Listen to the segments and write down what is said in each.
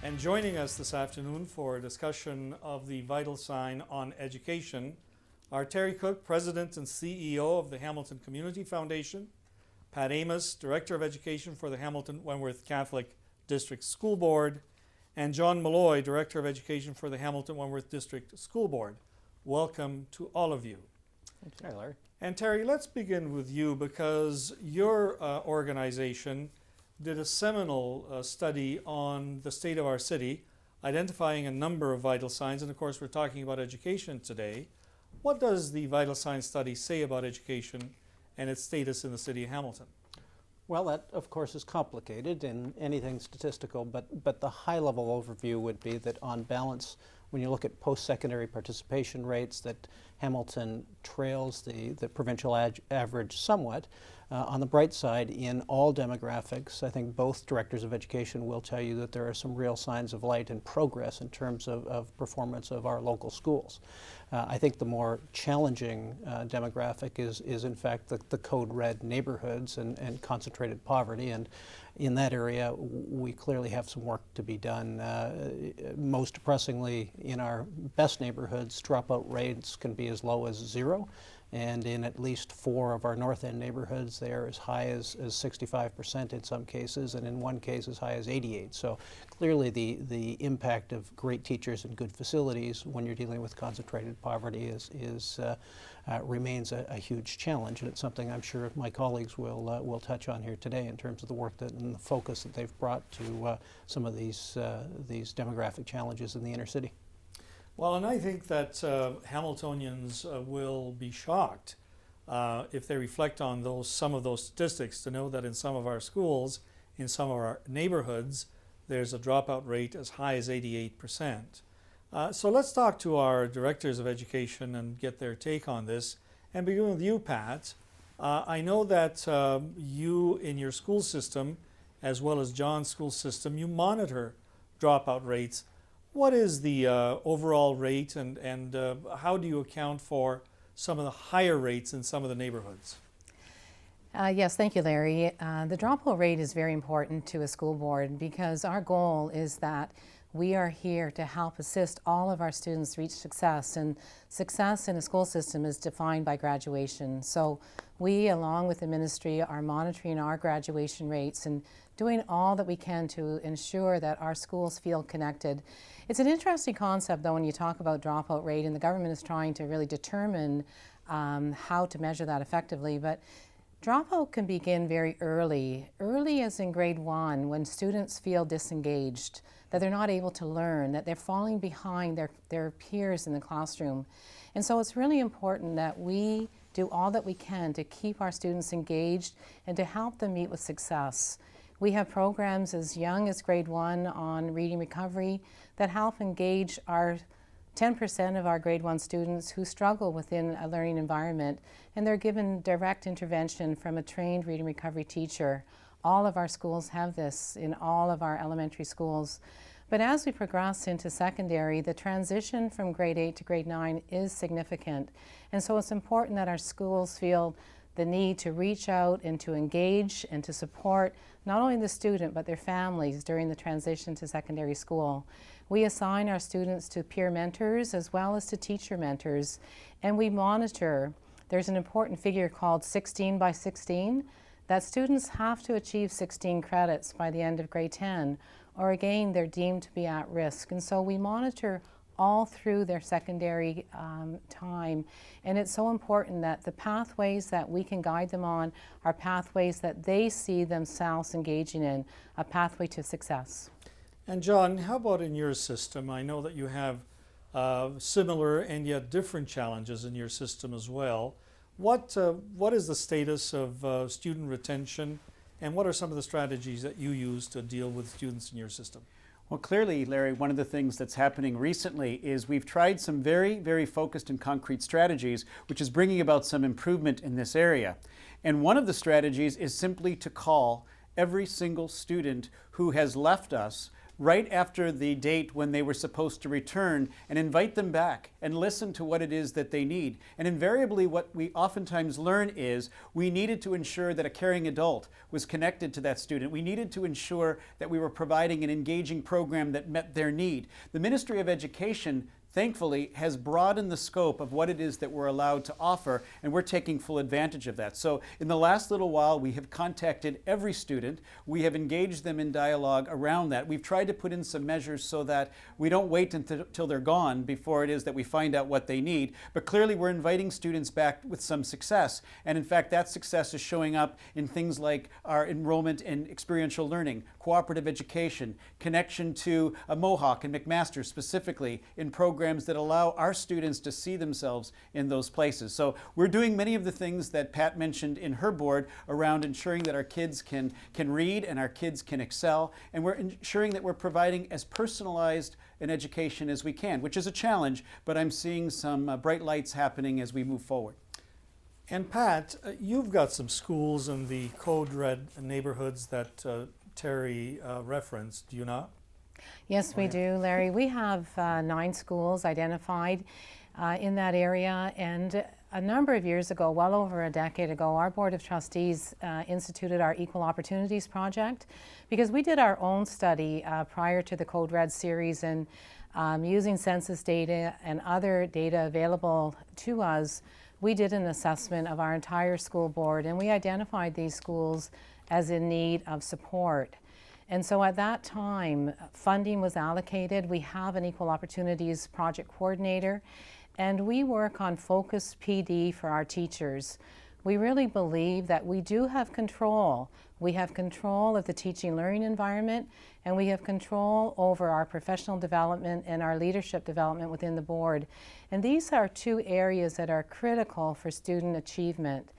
And joining us this afternoon for a discussion of the vital sign on education are Terry Cook, President and CEO of the Hamilton Community Foundation, Pat Amos, Director of Education for the Hamilton-Wentworth Catholic District School Board, and John Malloy, Director of Education for the Hamilton-Wentworth District School Board. Welcome to all of you. Thanks, Larry. And Terry, let's begin with you because your organization did a seminal study on the state of our city, identifying a number of vital signs, and of course we're talking about education today. What does the vital signs study say about education and its status in the city of Hamilton? Well, that of course is complicated in anything statistical, but the high-level overview would be that on balance, when you look at post-secondary participation rates, that Hamilton trails the provincial average somewhat. On the bright side, in all demographics, I think both directors of education will tell you that there are some real signs of light and progress in terms of performance of our local schools. I think the more challenging demographic is in fact the code red neighborhoods and concentrated poverty, and in that area we clearly have some work to be done. Most depressingly, in our best neighborhoods, dropout rates can be as low as 0. And in at least 4 of our North End neighborhoods, they are as high as 65% in some cases, and in one case as high as 88%. So clearly the impact of great teachers and good facilities when you're dealing with concentrated poverty remains a huge challenge, and it's something I'm sure my colleagues will touch on here today in terms of the work and the focus that they've brought to some of these demographic challenges in the inner city. Well, and I think that Hamiltonians will be shocked if they reflect on some of those statistics to know that in some of our schools, in some of our neighborhoods, there's a dropout rate as high as 88%. So let's talk to our directors of education and get their take on this. And begin with you, Pat. I know that you in your school system, as well as John's school system, you monitor dropout rates. What is the overall rate, and how do you account for some of the higher rates in some of the neighborhoods? Yes, thank you, Larry. The dropout rate is very important to a school board because our goal is that we are here to help assist all of our students reach success, and success in a school system is defined by graduation. So we, along with the ministry, are monitoring our graduation rates and doing all that we can to ensure that our schools feel connected. It's an interesting concept, though, when you talk about dropout rate, and the government is trying to really determine how to measure that effectively. But dropout can begin very early as in grade 1, when students feel disengaged, that they're not able to learn, that they're falling behind their peers in the classroom. And so it's really important that we do all that we can to keep our students engaged and to help them meet with success. We have programs as young as grade 1 on reading recovery that help engage our 10% of our grade 1 students who struggle within a learning environment, and they're given direct intervention from a trained reading recovery teacher. All of our schools have this in all of our elementary schools. But as we progress into secondary, the transition from grade 8 to grade 9 is significant. And so it's important that our schools feel the need to reach out and to engage and to support not only the student but their families during the transition to secondary school. We assign our students to peer mentors as well as to teacher mentors, and we monitor. There's an important figure called 16 by 16, that students have to achieve 16 credits by the end of grade 10, or again they're deemed to be at risk. And so we monitor all through their secondary time. And it's so important that the pathways that we can guide them on are pathways that they see themselves engaging in, a pathway to success. And John, how about in your system? I know that you have similar and yet different challenges in your system as well. What is the status of student retention, and what are some of the strategies that you use to deal with students in your system? Well, clearly, Larry, one of the things that's happening recently is we've tried some very, very focused and concrete strategies, which is bringing about some improvement in this area. And one of the strategies is simply to call every single student who has left us right after the date when they were supposed to return and invite them back and listen to what it is that they need. And invariably what we oftentimes learn is we needed to ensure that a caring adult was connected to that student. We needed to ensure that we were providing an engaging program that met their need. The Ministry of Education, thankfully, has broadened the scope of what it is that we're allowed to offer, and we're taking full advantage of that. So in the last little while, we have contacted every student. We have engaged them in dialogue around that. We've tried to put in some measures so that we don't wait until they're gone before it is that we find out what they need. But clearly, we're inviting students back with some success. And in fact, that success is showing up in things like our enrollment in experiential learning, cooperative education, connection to Mohawk and McMaster specifically in programs that allow our students to see themselves in those places. So we're doing many of the things that Pat mentioned in her board around ensuring that our kids can read and our kids can excel, and we're ensuring that we're providing as personalized an education as we can, which is a challenge, but I'm seeing some bright lights happening as we move forward. And Pat, you've got some schools in the Code Red neighborhoods that Terry referenced, do you not? Yes, we do, Larry. We have 9 schools identified in that area, and a number of years ago, well over a decade ago, our Board of Trustees instituted our Equal Opportunities Project because we did our own study prior to the Code Red series, and using census data and other data available to us, we did an assessment of our entire school board, and we identified these schools as in need of support. And so at that time, funding was allocated. We have an Equal Opportunities Project Coordinator, and we work on focused PD for our teachers. We really believe that we do have control. We have control of the teaching learning environment, and we have control over our professional development and our leadership development within the board. And these are 2 areas that are critical for student achievement.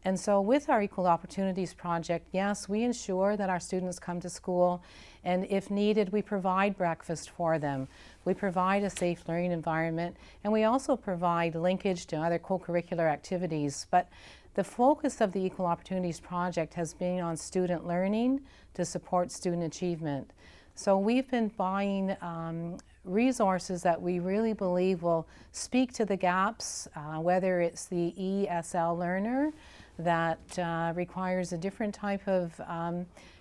And so with our Equal Opportunities Project, yes, we ensure that our students come to school, and if needed, we provide breakfast for them. We provide a safe learning environment, and we also provide linkage to other co-curricular activities. But the focus of the Equal Opportunities Project has been on student learning to support student achievement. So we've been buying resources that we really believe will speak to the gaps, whether it's the ESL learner, that requires a different type of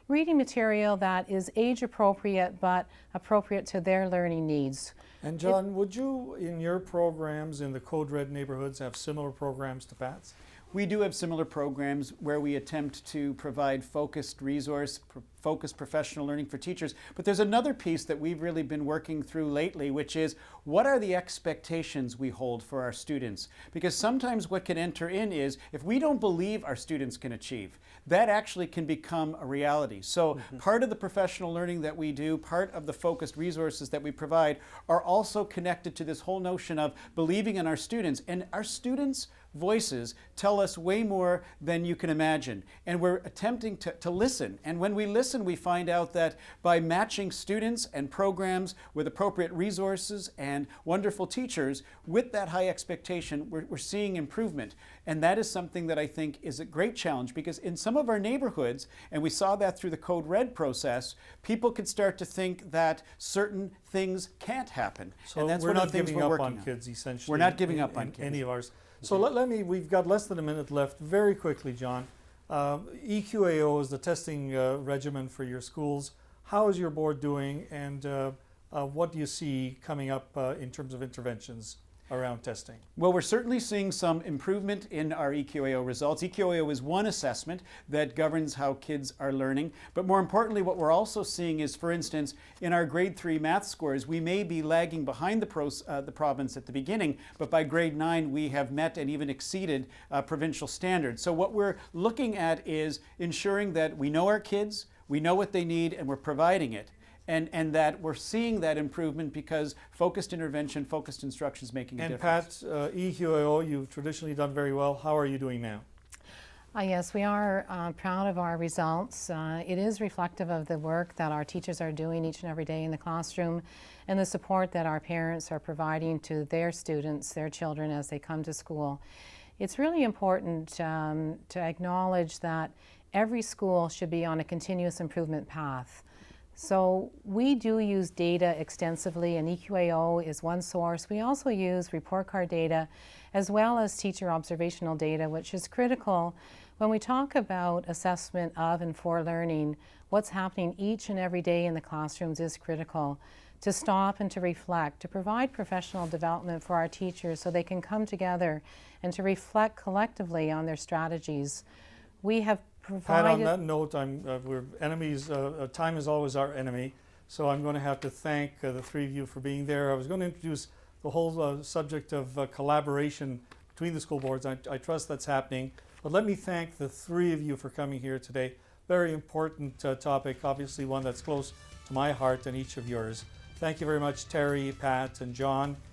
reading material that is age appropriate but appropriate to their learning needs. And John, would you, in your programs in the Code Red neighborhoods, have similar programs to Pat's? We do have similar programs where we attempt to provide focused resource, focused professional learning for teachers. But there's another piece that we've really been working through lately, which is what are the expectations we hold for our students? Because sometimes what can enter in is if we don't believe our students can achieve, that actually can become a reality. So part of the professional learning that we do, part of the focused resources that we provide are also connected to this whole notion of believing in our students. And our students' voices tell us way more than you can imagine. And we're attempting to listen. And when we listen, we find out that by matching students and programs with appropriate resources and wonderful teachers, with that high expectation, we're seeing improvement. And that is something that I think is a great challenge, because in some of our neighborhoods, and we saw that through the Code Red process, people could start to think that certain things can't happen. So and that's we're one of not the things giving we're up working on kids, essentially. We're not giving up on kids. Any of ours. So let me, we've got less than a minute left. Very quickly, John. EQAO is the testing regimen for your schools. How is your board doing, and what do you see coming up in terms of interventions around testing? Well, we're certainly seeing some improvement in our EQAO results. EQAO is one assessment that governs how kids are learning. But more importantly, what we're also seeing is, for instance, in our grade 3 math scores, we may be lagging behind the province at the beginning, but by grade 9, we have met and even exceeded provincial standards. So what we're looking at is ensuring that we know our kids, we know what they need, and we're providing it. And that we're seeing that improvement because focused intervention, focused instruction is making a difference. And Pat, EQAO, you've traditionally done very well. How are you doing now? Yes, we are proud of our results. It is reflective of the work that our teachers are doing each and every day in the classroom, and the support that our parents are providing to their students, their children, as they come to school. It's really important to acknowledge that every school should be on a continuous improvement path. So we do use data extensively, and EQAO is one source. We also use report card data as well as teacher observational data, which is critical when we talk about assessment of and for learning. What's happening each and every day in the classrooms is critical. To stop and to reflect, to provide professional development for our teachers so they can come together and to reflect collectively on their strategies. We have Pat, provided... on that note, we're enemies. Time is always our enemy. So I'm going to have to thank the three of you for being there. I was going to introduce the whole subject of collaboration between the school boards. I trust that's happening. But let me thank the three of you for coming here today. Very important topic, obviously one that's close to my heart and each of yours. Thank you very much, Terry, Pat, and John.